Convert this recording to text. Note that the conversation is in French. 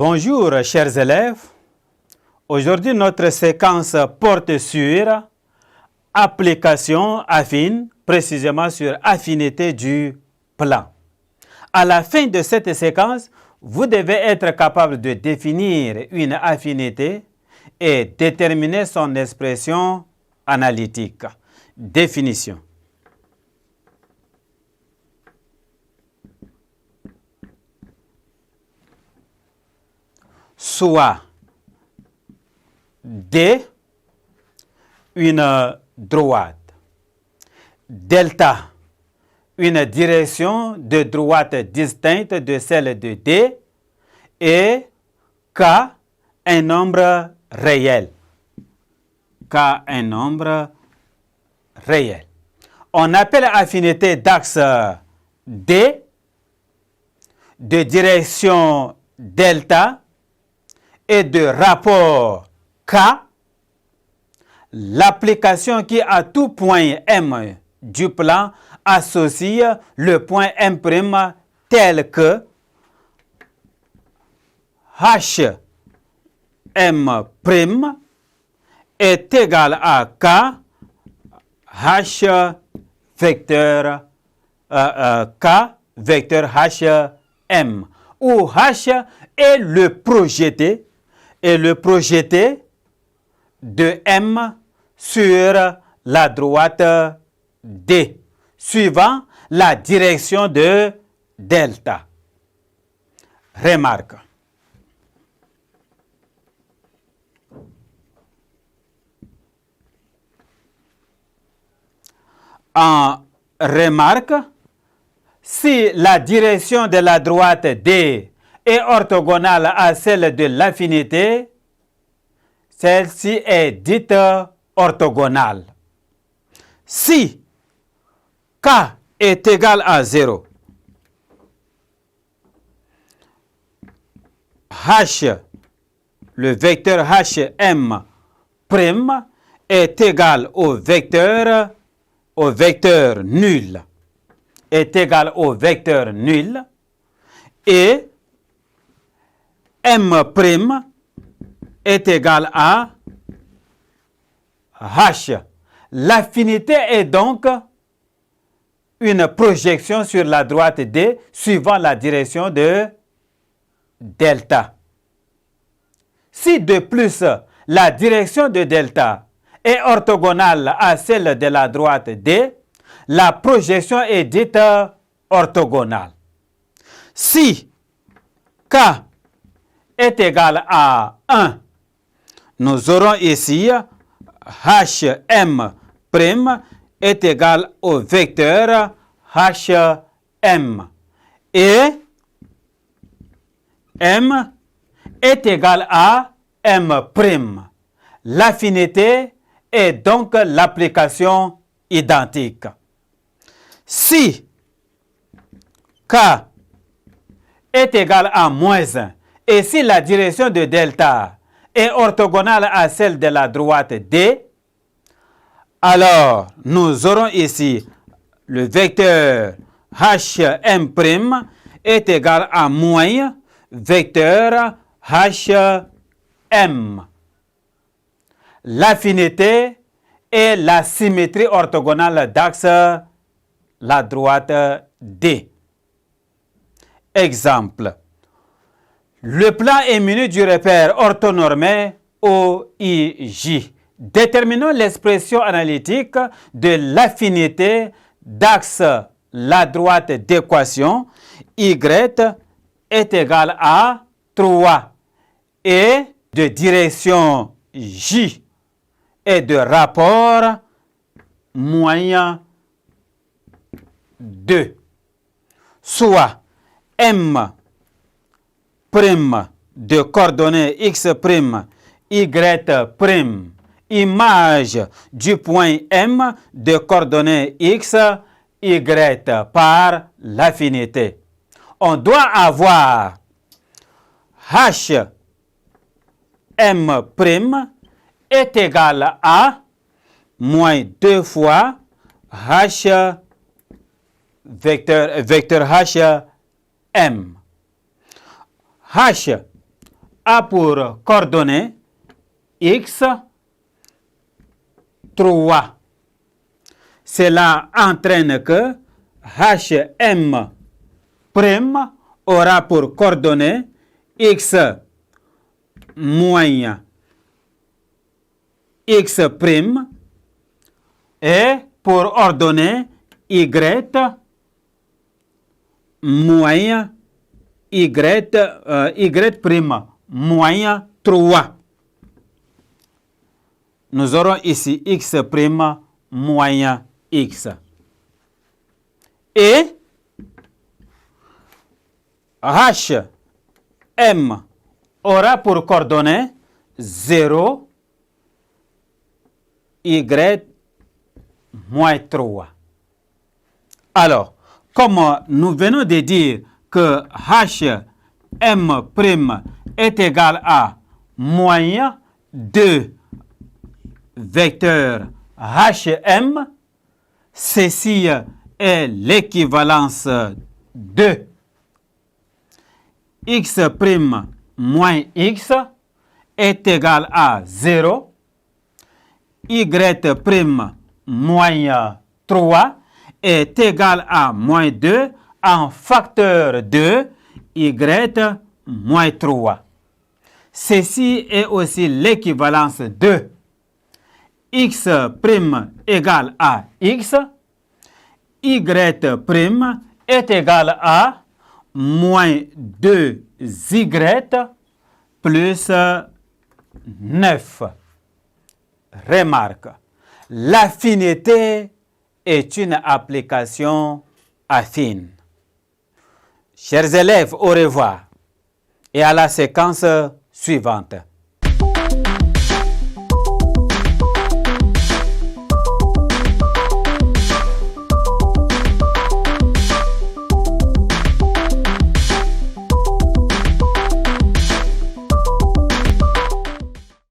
Bonjour chers élèves, aujourd'hui notre séquence porte sur application affine, précisément sur affinité du plan. À la fin de cette séquence, vous devez être capable de définir une affinité et déterminer son expression analytique. Définition. Soit D, une droite, delta, une direction de droite distincte de celle de D, et K, un nombre réel. K, un nombre réel. On appelle affinité d'axe D, de direction delta, et de rapport K, l'application qui à tout point M du plan associe le point M' tel que H M' est égal à K H vecteur K vecteur H M, où H est le projeté de M sur la droite D, suivant la direction de delta. Remarque. En remarque, si la direction de la droite D est orthogonale à celle de l'affinité, celle-ci est dite orthogonale. Si K est égal à 0, H, le vecteur HM' est égal au vecteur nul, et M' est égal à H. L'affinité est donc une projection sur la droite D suivant la direction de delta. Si de plus la direction de delta est orthogonale à celle de la droite D, la projection est dite orthogonale. Si K est égal à 1, nous aurons ici HM' est égal au vecteur HM et M est égal à M'. L'affinité est donc l'application identique. Si K est égal à moins 1 et si la direction de delta est orthogonale à celle de la droite D, alors nous aurons ici le vecteur HM' est égal à moins vecteur HM. L'affinité est la symétrie orthogonale d'axe la droite D. Exemple. Le plan est muni du repère orthonormé OIJ. Déterminons l'expression analytique de l'affinité d'axe la droite d'équation Y est égal à 3 et de direction J et de rapport moyen 2. Soit M' de coordonnées X', Y', image du point M de coordonnées X, Y par l'affinité. On doit avoir H M' est égal à moins 2 fois H vecteur H M. H a pour coordonnée x, 3. Cela entraîne que HM' aura pour coordonnée x moins x' et pour ordonnée y moins y' moins 3. Nous aurons ici x' moins x. Et HM aura pour coordonnée 0, y moins 3. Alors, comme nous venons de dire que HM' est égal à moins 2 vecteurs HM, ceci est l'équivalence de x' moins x est égal à 0, y' moins 3 est égal à moins 2 en facteur de y' moins 3. Ceci est aussi l'équivalence de x' égale à x, y' est égal à moins 2y plus 9. Remarque, l'affinité est une application affine. Chers élèves, au revoir et à la séquence suivante.